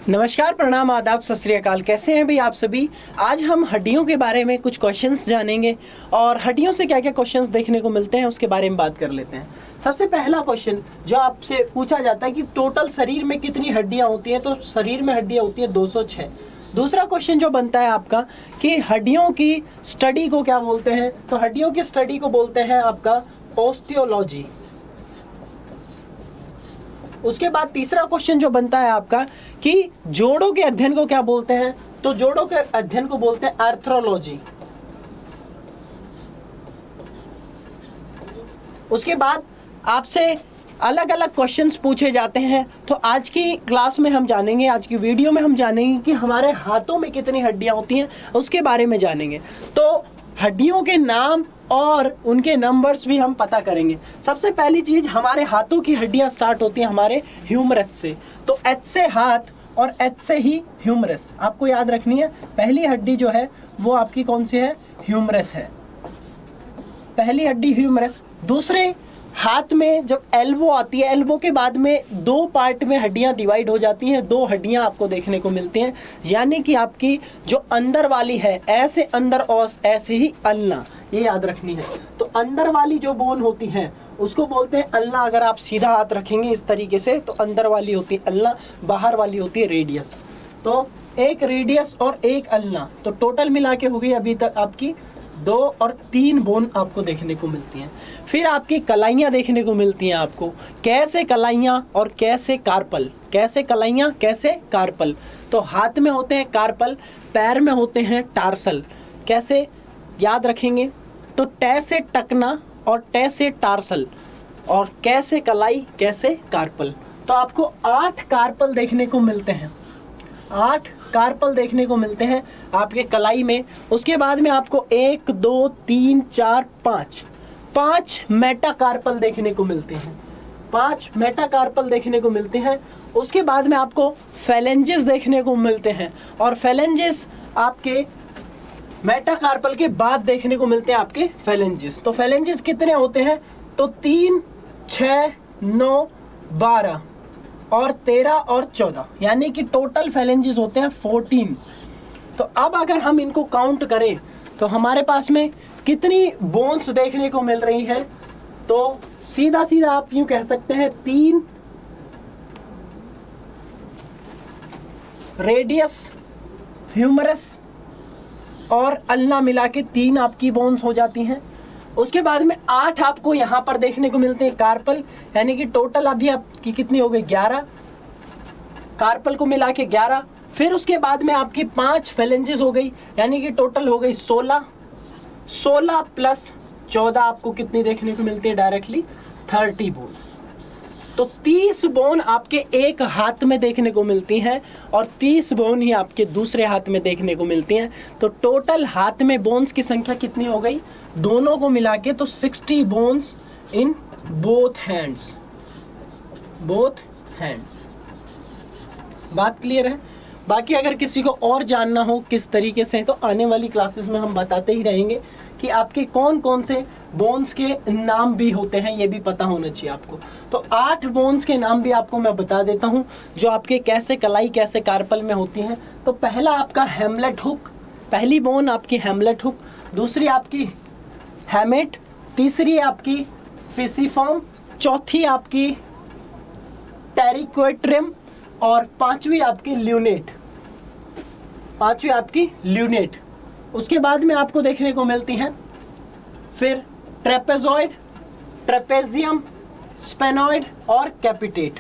नमस्कार, प्रणाम, आदाब, सत श्री अकाल। कैसे हैं भाई आप सभी। आज हम हड्डियों के बारे में कुछ क्वेश्चंस जानेंगे और हड्डियों से क्या क्या क्वेश्चंस देखने को मिलते हैं उसके बारे में बात कर लेते हैं। सबसे पहला क्वेश्चन जो आपसे पूछा जाता है कि टोटल शरीर में कितनी हड्डियां होती हैं, तो शरीर में हड्डियां होती हैं 206। दूसरा क्वेश्चन जो बनता है आपका कि हड्डियों की स्टडी को क्या बोलते हैं, तो हड्डियों की स्टडी को बोलते हैं आपका ऑस्टियोलॉजी। उसके बाद तीसरा क्वेश्चन जो बनता है आपका कि जोड़ों के अध्ययन को क्या बोलते हैं, तो जोड़ों के अध्ययन को बोलते हैं आर्थ्रोलॉजी। उसके बाद आपसे अलग अलग क्वेश्चंस पूछे जाते हैं। तो आज की क्लास में हम जानेंगे, आज की वीडियो में हम जानेंगे कि हमारे हाथों में कितनी हड्डियां होती हैं, उसके बारे में जानेंगे। तो हड्डियों के नाम और उनके नंबर्स भी हम पता करेंगे। सबसे पहली चीज, हमारे हाथों की हड्डियां स्टार्ट होती हैं हमारे ह्यूमरस से। तो एच से हाथ और एच से ही ह्यूमरस, आपको याद रखनी है। पहली हड्डी जो है वो आपकी कौन सी है, ह्यूमरस है। पहली हड्डी ह्यूमरस। दूसरे हाथ में जब एल्बो आती है, एल्बो के बाद में दो पार्ट में हड्डियां डिवाइड हो जाती हैं, दो हड्डियां आपको देखने को मिलती हैं। यानी कि आपकी जो अंदर वाली है, ऐसे अंदर और ऐसे ही अल्ना, ये याद रखनी है। तो अंदर वाली जो बोन होती है उसको बोलते हैं अल्ना। अगर आप सीधा हाथ रखेंगे इस तरीके से तो अंदर वाली होती है अल्ना, बाहर वाली होती है रेडियस। तो एक रेडियस और एक अल्ना, तो टोटल मिला के हो गई अभी तक आपकी 2 और 3 बोन आपको देखने को मिलती हैं। फिर आपकी कलाइयाँ देखने को मिलती हैं आपको, कैसे कलाइयाँ और कैसे कार्पल। कैसे कलाइयाँ, कैसे कार्पल। तो हाथ में होते हैं कार्पल, पैर में होते हैं टार्सल। कैसे याद रखेंगे, तो टे से टकना और टे से टार्सल, और कैसे कलाई, कैसे कार्पल। तो आपको 8 कार्पल देखने को मिलते हैं, 8 कार्पल देखने को मिलते हैं आपके कलाई में। उसके बाद में आपको 1 2 3 4 5 मेटाकार्पल देखने को मिलते हैं, 5 मेटाकार्पल देखने को मिलते हैं। उसके बाद में आपको फेलेंजेस देखने को मिलते हैं, और फेलेंजेस आपके मेटाकार्पल के बाद देखने को मिलते हैं आपके फेलेंजेस। तो फेलेंजेस कितने होते हैं, तो 3 6 9 12 और 13 और 14, यानी कि टोटल फेलेंजेस होते हैं 14। तो अब अगर हम इनको काउंट करें तो हमारे पास में कितनी बोन्स देखने को मिल रही है, तो सीधा सीधा आप यूं कह सकते हैं 3 रेडियस, ह्यूमरस और अल्ना मिला के 3 आपकी बोन्स हो जाती हैं। उसके बाद में 8 आपको यहाँ पर देखने को मिलते हैं कार्पल, यानी कि टोटल अभी आपकी कितनी हो गई, 11 कार्पल को मिला के 11। फिर उसके बाद में आपकी 5 फेलेंजेस हो गई, यानी कि टोटल हो गई 16 प्लस 14 आपको कितनी देखने को मिलती है, डायरेक्टली 30 बोन। तो 30 बोन आपके एक हाथ में देखने को मिलती हैं और 30 बोन ही आपके दूसरे हाथ में देखने को मिलती हैं। तो टोटल हाथ में बोन्स की संख्या कितनी हो गई, दोनों को मिला के, तो 60 bones in both hands, both hand. बात क्लियर है। बाकी अगर किसी को और जानना हो किस तरीके से, तो आने वाली क्लासेस में हम बताते ही रहेंगे कि आपके कौन कौन से बोन्स के नाम भी होते हैं, ये भी पता होना चाहिए आपको। तो 8 बोन्स के नाम भी आपको मैं बता देता हूँ जो आपके कैसे कलाई, कैसे कार्पल में होती हैं। तो पहला आपका हैमलेट हुक, पहली बोन आपकी हैमलेट हुक। दूसरी आपकी हैमेट, तीसरी आपकी फिसिफॉर्म, चौथी आपकी टेरिक्वेट्रियम और पांचवी आपकी ल्यूनेट, पांचवी आपकी ल्यूनेट। उसके बाद में आपको देखने को मिलती हैं फिर ट्रेपेजॉइड, ट्रेपेजियम, स्पेनॉइड और कैपिटेट।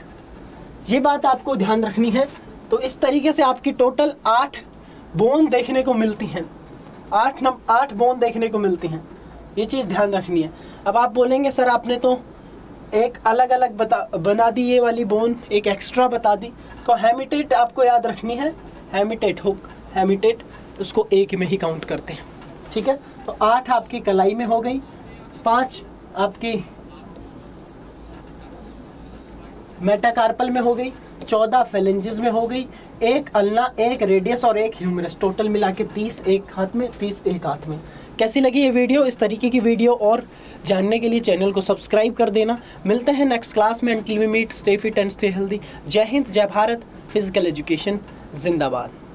ये बात आपको ध्यान रखनी है। तो इस तरीके से आपकी टोटल 8 बोन देखने को मिलती हैं, 8 बोन देखने को मिलती हैं। ये चीज़ ध्यान रखनी है। अब आप बोलेंगे सर आपने तो एक अलग अलग बना दी, ये वाली बोन एक एक्स्ट्रा बता दी। तो हेमिटेट आपको याद रखनी है, हेमिटेट हुक, हेमिटेट, उसको एक में ही काउंट करते हैं, ठीक है। तो 8 आपकी कलाई में हो गई, 5 आपकी मेटाकार्पल में हो गई, 14 फेलेंजेस में हो गई, एक अल्ना, एक रेडियस और एक ह्यूमरस। टोटल मिला के 30 एक हाथ में, 30 एक हाथ में। कैसी लगी ये वीडियो? इस तरीके की वीडियो और जानने के लिए चैनल को सब्सक्राइब कर देना। मिलते हैं नेक्स्ट क्लास में। Until we meet, stay fit and stay healthy. Jai Hind, जय भारत, फिजिकल एजुकेशन जिंदाबाद।